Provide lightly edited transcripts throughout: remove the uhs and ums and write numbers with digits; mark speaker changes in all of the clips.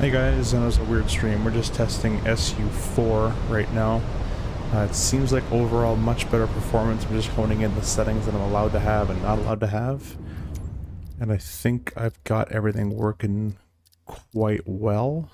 Speaker 1: Hey guys, I know it's a weird stream. We're just testing su4 right now. It seems like overall much better performance. We're just honing in the settings that I'm allowed to have and not allowed to have. And I think I've got everything working quite well.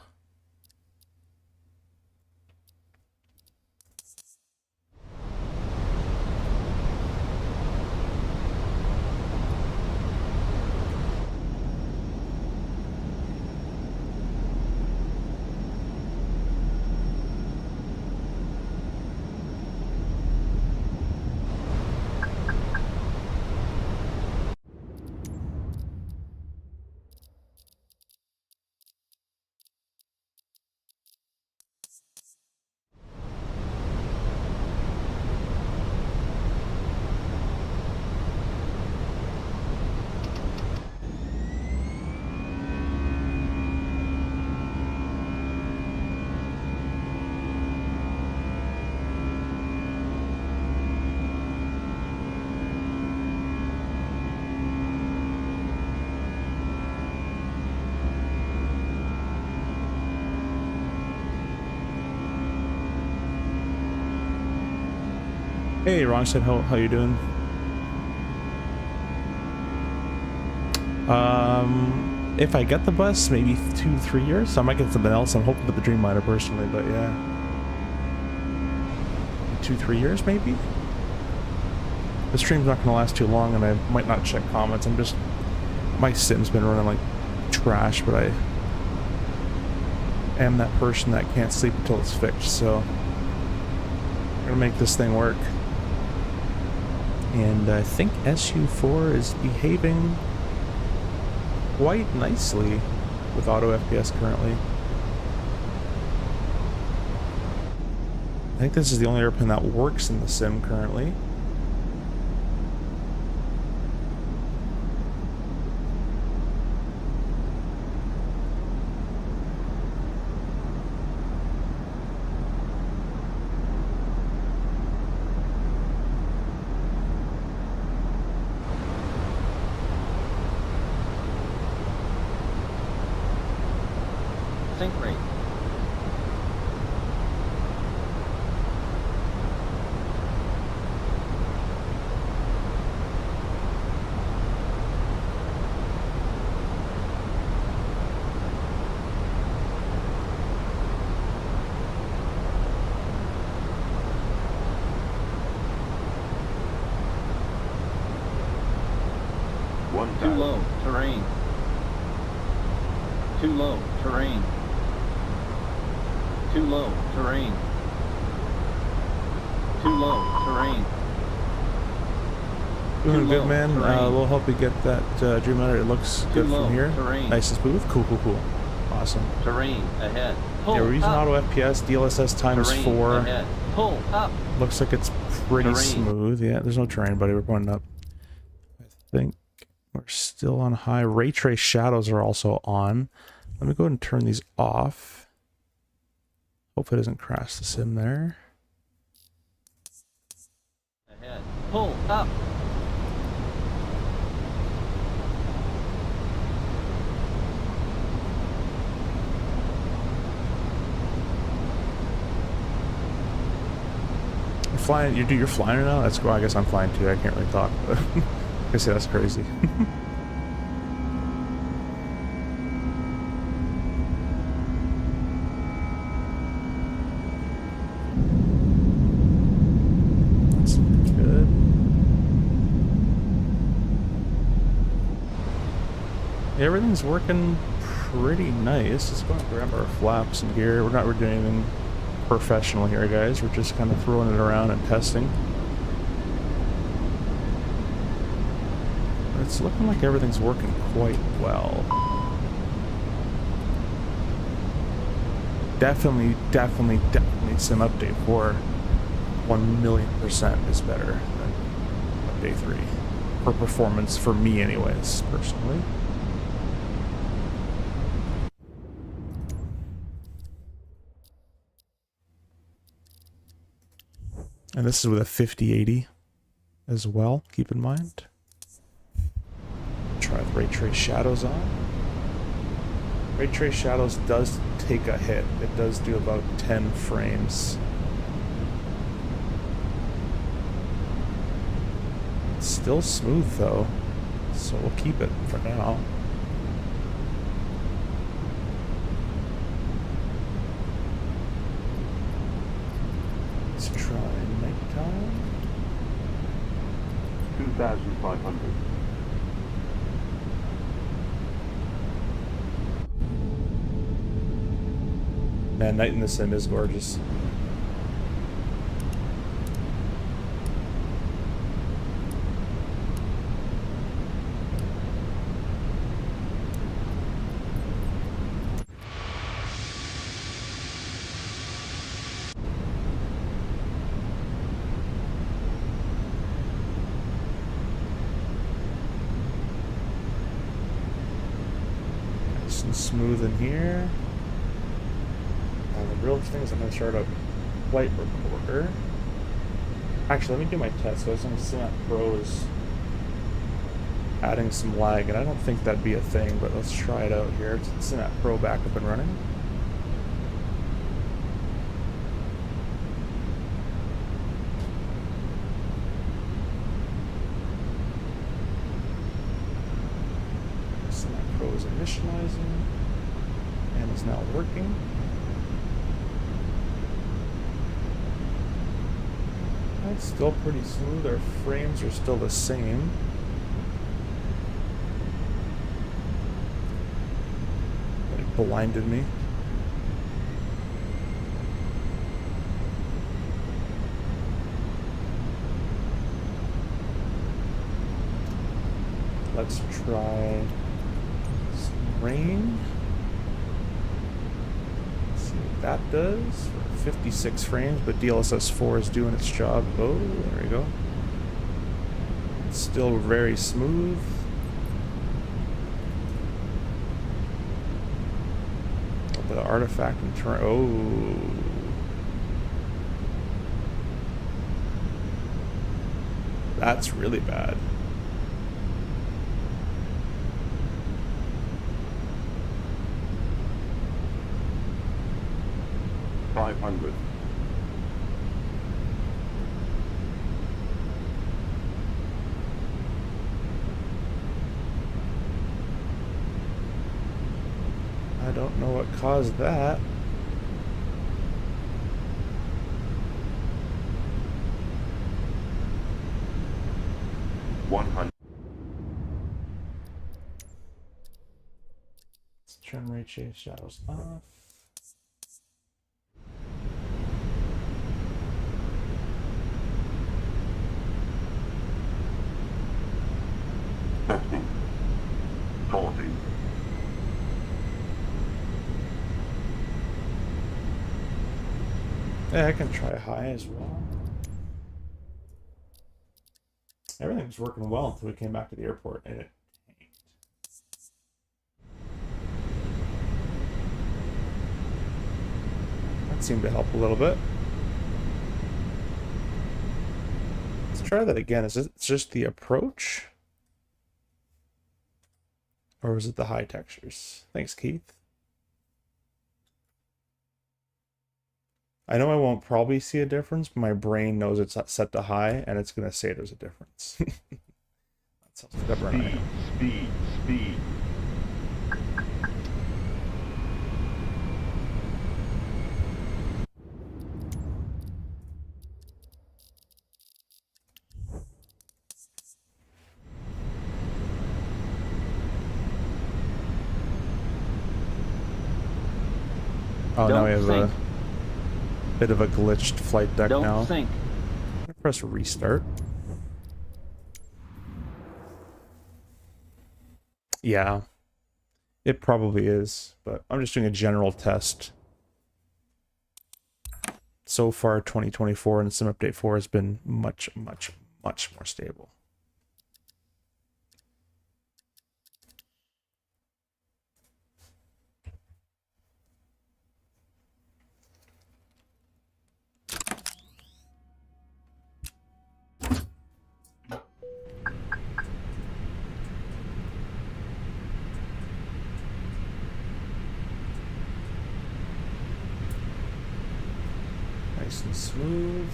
Speaker 1: Hey, Wrongstead, how you doing? If I get the bus, maybe 2-3 years. I might get something else. I'm hoping for the Dreamliner personally, but yeah. 2-3 years, maybe? The stream's not gonna last too long, and I might not check comments. My sim's been running like trash, but I am that person that can't sleep until it's fixed, so I'm gonna make this thing work. And I think su4 is behaving quite nicely with auto FPS currently. I think this is the only airplane that works in the sim currently.
Speaker 2: Sync rate. Too low, terrain. Too low, terrain. Too low, terrain. Too low, terrain.
Speaker 1: Doing good, man. We'll help you get that Dreamliner. It looks good from here.
Speaker 2: Terrain.
Speaker 1: Nice and smooth. Cool. Awesome.
Speaker 2: Terrain ahead.
Speaker 1: Yeah, we're using auto FPS. DLSS times 4.
Speaker 2: Ahead. Pull up.
Speaker 1: Looks like it's pretty smooth. Yeah, there's no terrain, buddy. We're pointing up. I think we're still on high. Ray trace shadows are also on. Let me go ahead and turn these off. Hope it doesn't crash the sim there.
Speaker 2: Ahead. Pull up.
Speaker 1: You're flying. You're flying now. That's cool. I guess I'm flying too. I can't really talk, but I guess that's crazy. Everything's working pretty nice. Let's go and grab our flaps and gear. We're doing anything professional here, guys. We're just kind of throwing it around and testing. It's looking like everything's working quite well. Definitely some update 4. 1,000,000% is better than update 3. For performance, for me anyways, personally. And this is with a 5080 as well, keep in mind. Try the ray trace shadows on. Ray Trace Shadows does take a hit. It does do about 10 frames. It's still smooth though, so we'll keep it for now. Let's try nighttime.
Speaker 3: 2,500.
Speaker 1: Man, night in the sim is gorgeous. Nice and smooth in here. The real thing is I'm going to start a flight recorder. Actually, let me do my test. So I was on Synapse Pro is adding some lag, and I don't think that'd be a thing, but let's try it out here. It's Synapse Pro back up and running. Synapse Pro is initializing and is now working. It's still pretty smooth. Our frames are still the same. It blinded me. Let's try some rain. Let's see what that does. 56 frames, but DLSS 4 is doing its job. Oh, there we go. It's still very smooth. A little bit of artifact and turn. Oh. That's really bad.
Speaker 3: $500.
Speaker 1: I don't know what caused that.
Speaker 3: $100.
Speaker 1: Let's turn Ray Trace Shadows off.
Speaker 3: $50. $40.
Speaker 1: Yeah, I can try high as well. Everything was working well until we came back to the airport and it tanked. That seemed to help a little bit. Let's try that again. Is it just the approach? Or was it the high textures? Thanks, Keith. I know I won't probably see a difference, but my brain knows it's set to high, and it's going to say there's a difference. That's how stubborn I am.
Speaker 3: Speed.
Speaker 1: Oh, now we have
Speaker 2: Don't
Speaker 1: a bit of a glitched flight deck now.
Speaker 2: Don't sink.
Speaker 1: I'm gonna press restart. Yeah, it probably is, but I'm just doing a general test. So far, 2024 and Sim Update 4 has been much more stable. nice and smooth.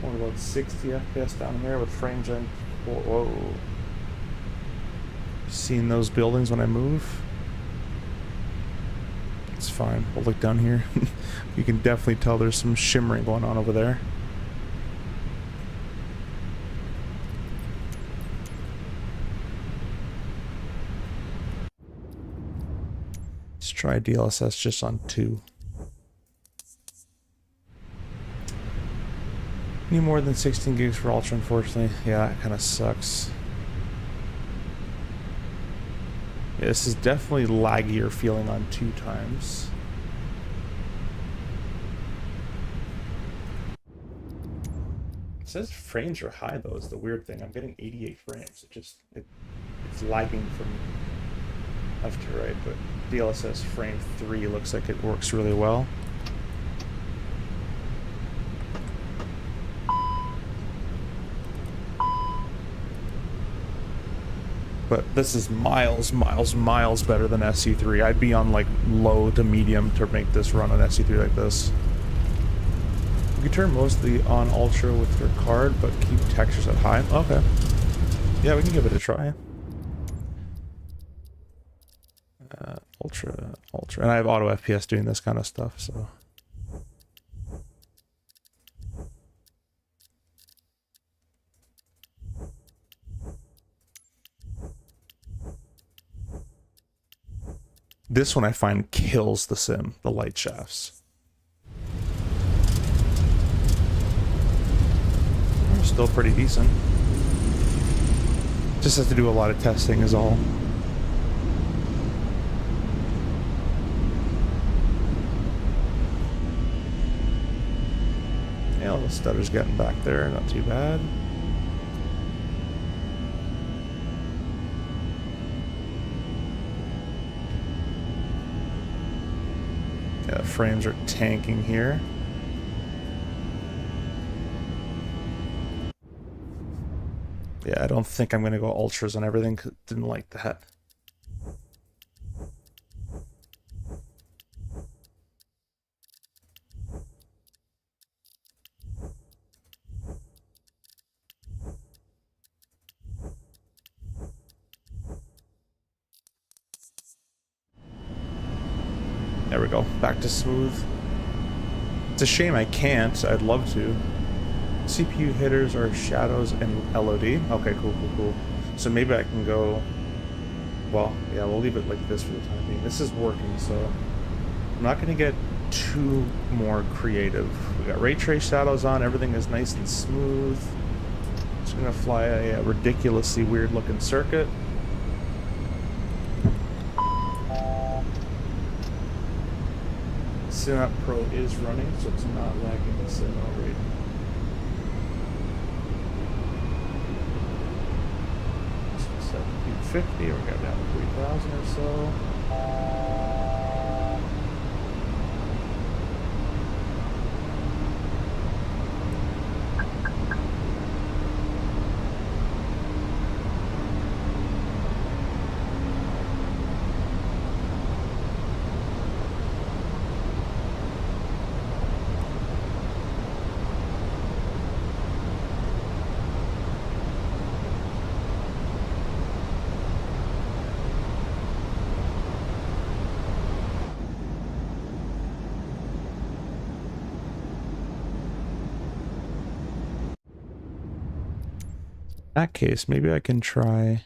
Speaker 1: Only about 60 FPS down here with frame gen. Whoa. Seeing those buildings when I move? It's fine. We'll look down here. You can definitely tell there's some shimmering going on over there. Let's try DLSS just on 2. Need more than 16 gigs for Ultra, unfortunately. Yeah, that kind of sucks. Yeah, this is definitely laggier feeling on 2 times. It says frames are high though, is the weird thing. I'm getting 88 frames. It's lagging from left to right, but DLSS frame 3 looks like it works really well. But this is miles better than SU3. I'd be on like low to medium to make this run on SU3 like this. You can turn mostly on Ultra with your card, but keep textures at high. Okay. Yeah, we can give it a try. Ultra. And I have auto FPS doing this kind of stuff, so. This one I find kills the sim, the light shafts. They're still pretty decent. Just have to do a lot of testing is all. Yeah, the stutter's getting back there, not too bad. Yeah, the frames are tanking here. Yeah, I don't think I'm going to go ultras on everything because I didn't like that. There we go, back to smooth. It's a shame I can't, I'd love to. CPU hitters are shadows and LOD. Okay, cool. So maybe I can go, well, yeah, we'll leave it like this for the time being. This is working, so I'm not gonna get too more creative. We got ray trace shadows on, everything is nice and smooth. Just gonna fly a ridiculously weird looking circuit. Synap Pro is running, so it's not lagging the Synap rate. So 750, we got down to 3,000 or so. In that case, maybe I can try...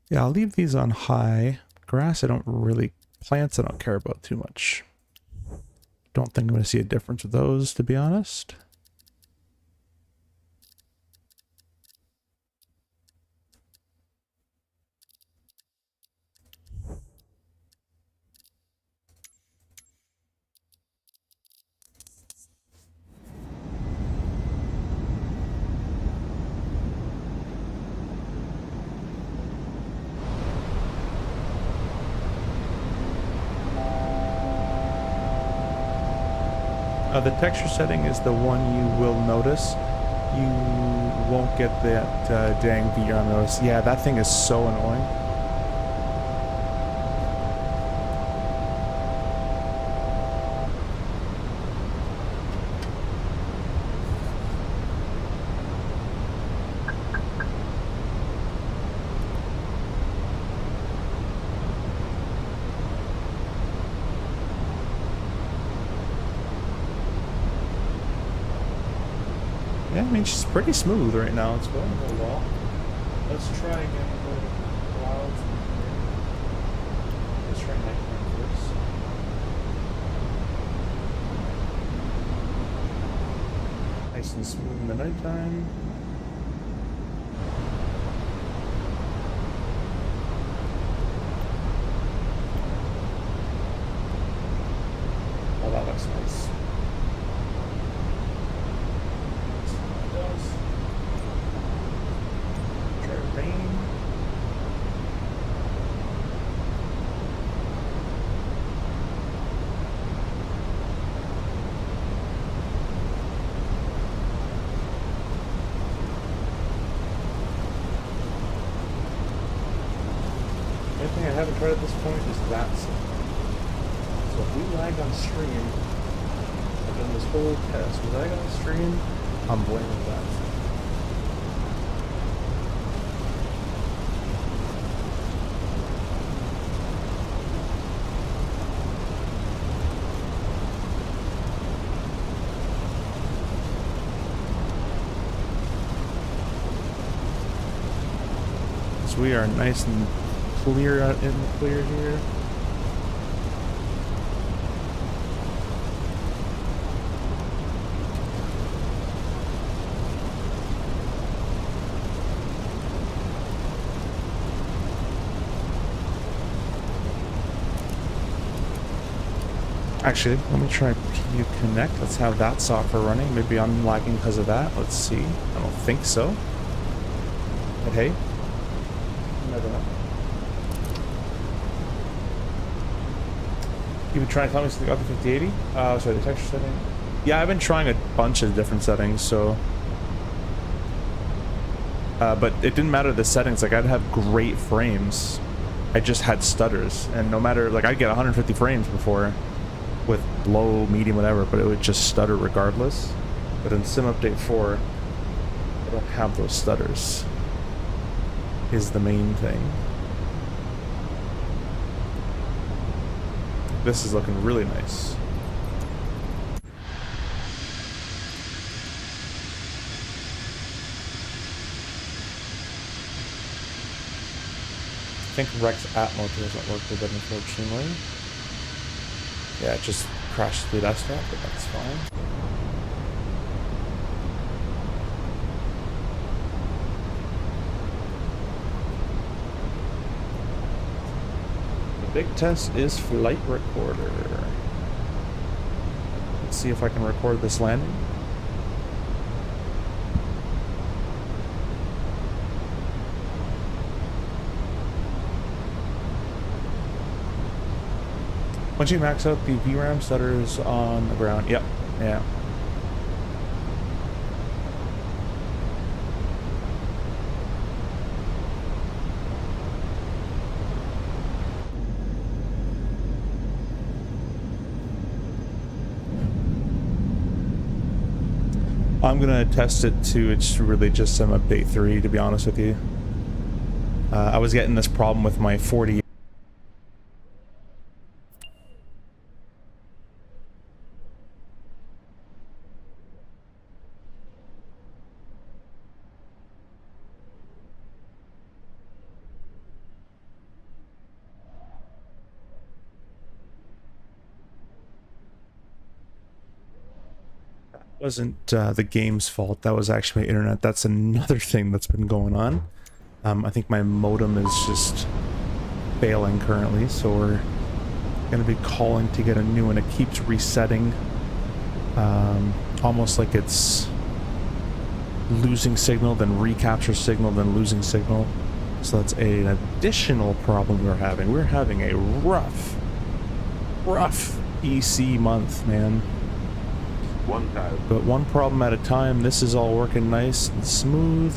Speaker 1: Yeah, I'll leave these on high. Grass, I don't really... Plants, I don't care about too much. Don't think I'm going to see a difference with those, to be honest. The texture setting is the one you will notice. You won't get that dang VR notice. Yeah, that thing is so annoying. Yeah, I mean, she's pretty smooth right now. It's going real well. Let's try again with clouds. Let's try nighttime first. Nice and smooth in the nighttime. Oh, that looks nice. Try rain. The only thing I haven't tried at this point is that side. So if we lag on stream, I've done this whole test, we lag on stream, I'm blaming that. So we are nice and clear out in the clear here. Actually, let me try PU Connect. Let's have that software running. Maybe I'm lagging because of that. Let's see. I don't think so. But hey, you never know. You've been trying to tell me something about the 5080? Sorry, the texture setting. Yeah, I've been trying a bunch of different settings, so. But it didn't matter the settings. Like, I'd have great frames. I just had stutters, and no matter, like, I'd get 150 frames before with low, medium, whatever, but it would just stutter regardless. But in Sim Update 4, I don't have those stutters, is the main thing. This is looking really nice. I think Rex Atmo doesn't work with it, unfortunately. Yeah, it just crashed the desktop, but that's fine. The big test is flight recorder. Let's see if I can record this landing. Once you max out the VRAM stutters on the ground. Yep. Yeah. I'm gonna test it to, it's really just some update 3, to be honest with you. I was getting this problem with my 40. Wasn't the game's fault. That was actually my internet. That's another thing that's been going on. I think my modem is just failing currently, so we're gonna be calling to get a new one. It keeps resetting, almost like it's losing signal, then recapture signal, then losing signal. So that's an additional problem we're having. We're having a rough EC month, man.
Speaker 3: 1,000.
Speaker 1: But one problem at a time. This is all working nice and smooth.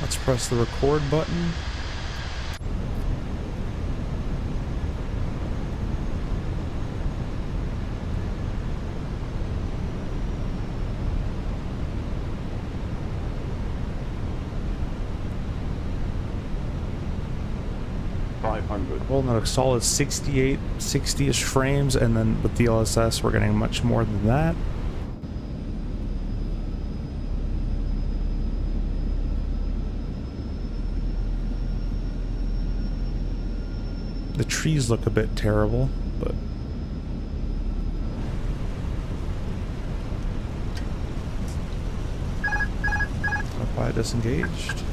Speaker 1: Let's press the record button.
Speaker 3: 500.
Speaker 1: Holding at a solid 68, 60-ish frames, and then with the LSS we're getting much more than that. The trees look a bit terrible, but Wi-Fi disengaged.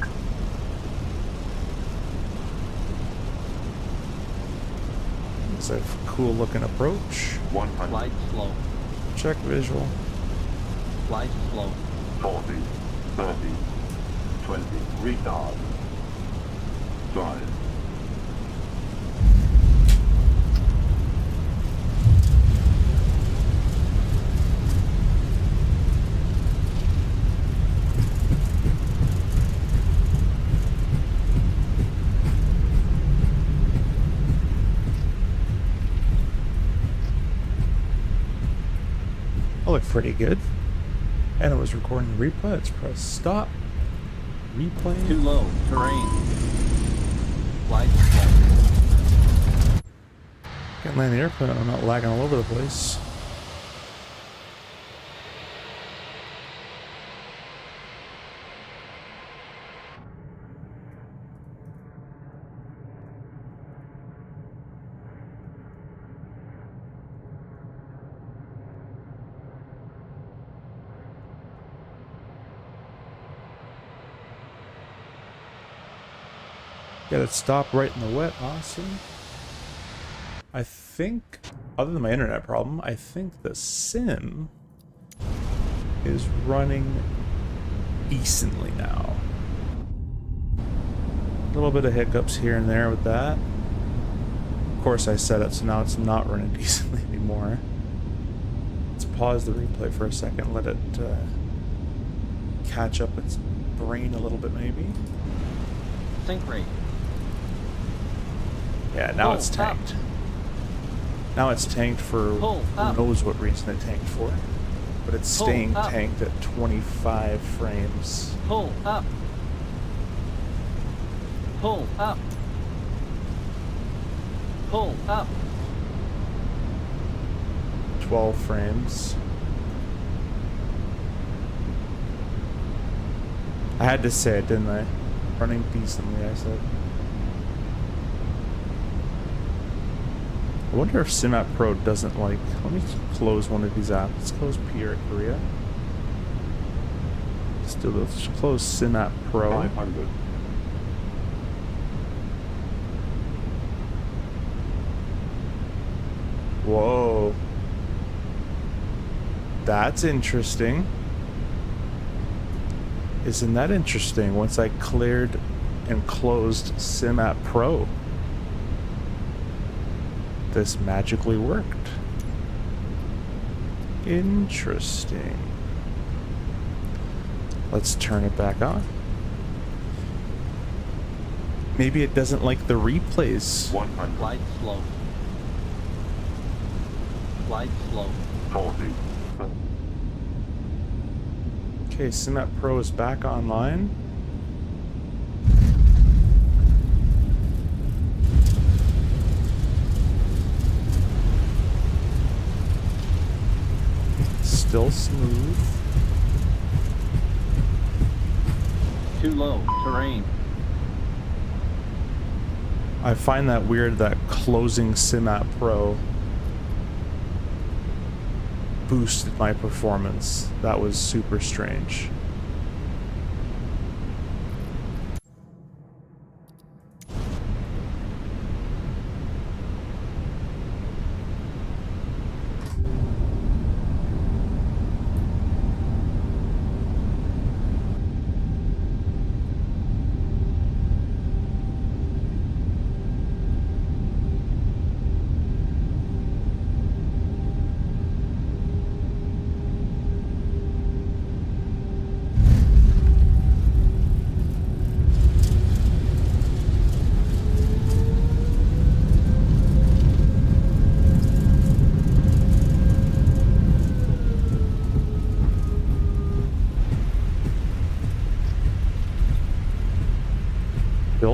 Speaker 1: It's a cool looking approach.
Speaker 3: 100.
Speaker 2: Flight slow.
Speaker 1: Check visual.
Speaker 2: Flight slow.
Speaker 3: 40. 30. 20. Retard. Drive.
Speaker 1: That looked pretty good. And it was recording the replay. Let's press stop. Replay.
Speaker 2: Too low. Terrain. Flight slow.
Speaker 1: Can't land the airplane. I'm not lagging all over the place. Got it stopped right in the wet. Awesome. I think, other than my internet problem, I think the sim is running decently now. A little bit of hiccups here and there with that. Of course I set it so now it's not running decently anymore. Let's pause the replay for a second, let it catch up its brain a little bit maybe.
Speaker 2: Sync rate.
Speaker 1: Yeah, now
Speaker 2: Pull
Speaker 1: it's
Speaker 2: up.
Speaker 1: tanked. Now it's tanked for
Speaker 2: Pull
Speaker 1: who
Speaker 2: up.
Speaker 1: knows what reason it tanked for. But it's
Speaker 2: Pull
Speaker 1: staying
Speaker 2: up.
Speaker 1: tanked at 25 frames.
Speaker 2: Pull up. Pull up. Pull up.
Speaker 1: 12 frames. I had to say it, didn't I? Running decently, I said. I wonder if SimApp Pro doesn't like... Let me close one of these apps. Let's close Pierre Korea. Let's close SimApp Pro.
Speaker 3: 500.
Speaker 1: Whoa. That's interesting. Isn't that interesting? Once I cleared and closed SimApp Pro, this magically worked. Interesting. Let's turn it back on. Maybe it doesn't like the replays.
Speaker 3: 100.
Speaker 2: Flight slow. Flight slow.
Speaker 3: 40.
Speaker 1: Okay, SimApp Pro is back online. Still smooth.
Speaker 2: Too low. Terrain.
Speaker 1: I find that weird that closing SimApp Pro boosted my performance. That was super strange.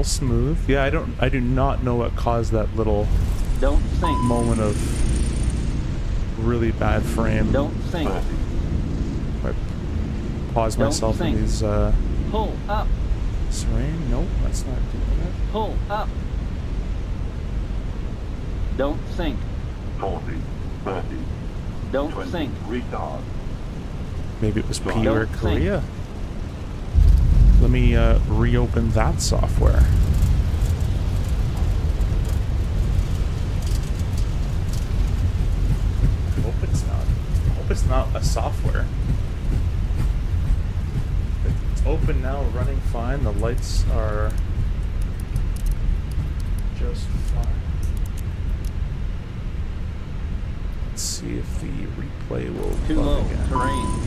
Speaker 1: still smooth. Yeah, I do not know what caused that little
Speaker 2: Don't sink.
Speaker 1: moment of really bad frame.
Speaker 2: Don't sink.
Speaker 3: 30,
Speaker 1: I pause
Speaker 2: Don't
Speaker 1: myself in
Speaker 2: sink.
Speaker 1: these
Speaker 2: Pull up.
Speaker 1: terrain. Nope, that's not doing it.
Speaker 2: Pull up. Don't sink.
Speaker 3: 40, 30,
Speaker 2: Don't
Speaker 3: 20,
Speaker 2: sink.
Speaker 3: retard,
Speaker 1: Maybe it was P
Speaker 3: Don't
Speaker 1: or
Speaker 2: sink.
Speaker 1: Korea. Let me reopen that software. I hope it's not. I hope it's not a software. It's open now, running fine. The lights are just fine. Let's see if the replay will
Speaker 2: Too
Speaker 1: bug
Speaker 2: low.
Speaker 1: again.
Speaker 2: Terrain.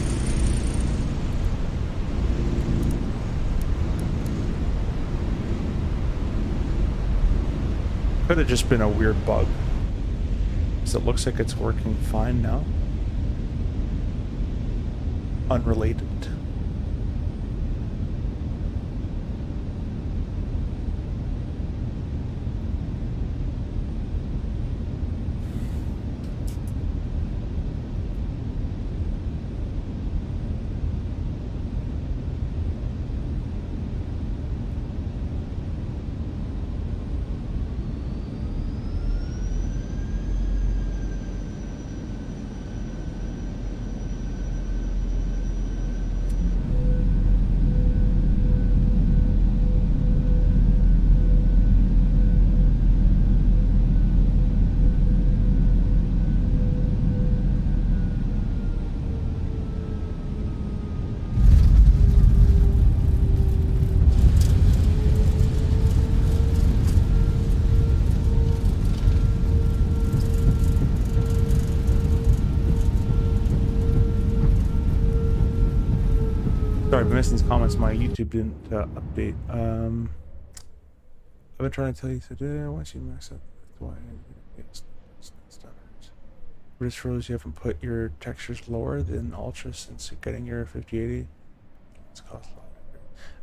Speaker 1: Could have just been a weird bug. So it looks like it's working fine now. Unrelated. Sorry, I've been missing these comments. My YouTube didn't update. I've been trying to tell you today. Once you max out, that's why it's standards. We just realized you haven't put your textures lower than ultra since you're getting your 5080. It's cost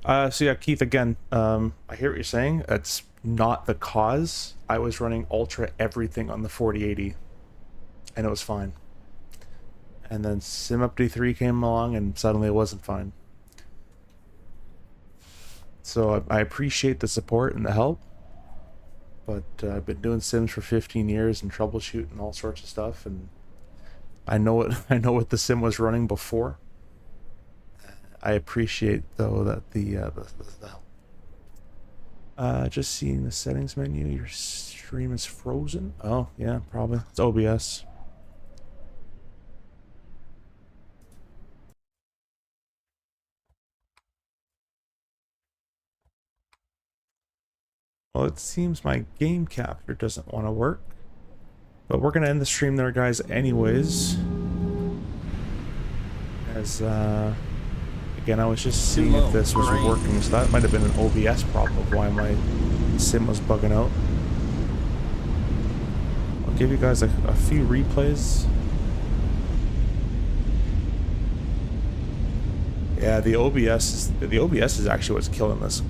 Speaker 1: a lot. So yeah, Keith, again, I hear what you're saying. That's not the cause. I was running ultra everything on the 4080, and it was fine. And then SimUpdate 3 came along, and suddenly it wasn't fine. So I appreciate the support and the help, but I've been doing Sims for 15 years and troubleshooting all sorts of stuff, and I know what the sim was running before. I appreciate though that the help. Just seeing the settings menu, your stream is frozen. Oh yeah, probably it's OBS. Well, it seems my game capture doesn't want to work. But we're going to end the stream there, guys, anyways. As, again, I was just seeing if this was working, so that might have been an OBS problem of why my sim was bugging out. I'll give you guys a few replays. Yeah, the OBS is actually what's killing this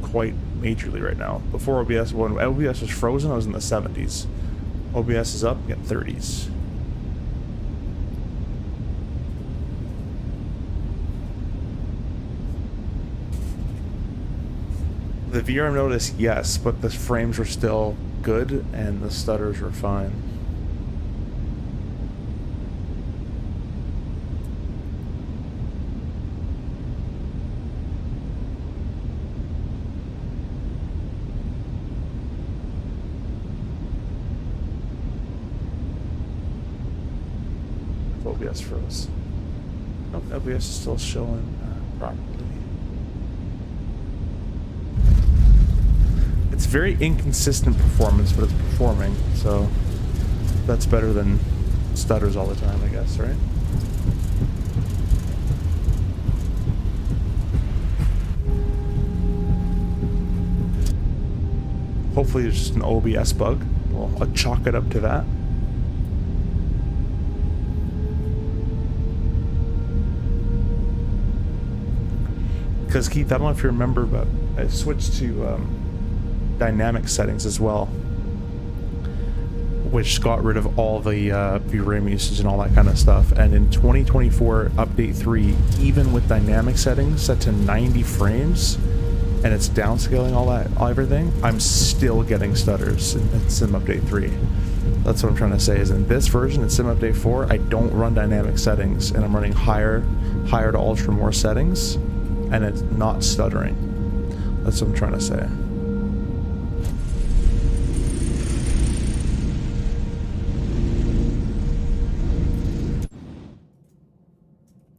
Speaker 1: quite majorly right now. Before OBS, when OBS was frozen, I was in the 70s. OBS is up, you get 30s. The VRM notice, yes, but the frames were still good and the stutters were fine. OBS froze. Nope, OBS is still showing properly. It's very inconsistent performance, but it's performing, so that's better than stutters all the time, I guess, right? Hopefully it's just an OBS bug. Well, I'll chalk it up to that. Because Keith, I don't know if you remember, but I switched to dynamic settings as well, which got rid of all the VRAM usage and all that kind of stuff. And in 2024 update 3, even with dynamic settings set to 90 frames, and it's downscaling everything, I'm still getting stutters in Sim Update 3. That's what I'm trying to say, is in this version, in Sim Update 4, I don't run dynamic settings, and I'm running higher to ultra more settings, and it's not stuttering. That's what I'm trying to say.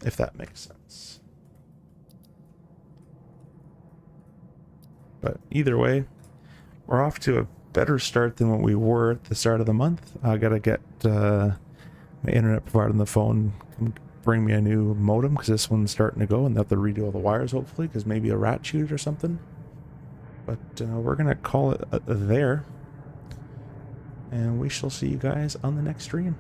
Speaker 1: If that makes sense. But either way, we're off to a better start than what we were at the start of the month. I gotta get my internet provider on the phone bring me a new modem, because this one's starting to go and they have to redo all the wires, hopefully, because maybe a rat chewed or something. But we're gonna call it there, and we shall see you guys on the next stream.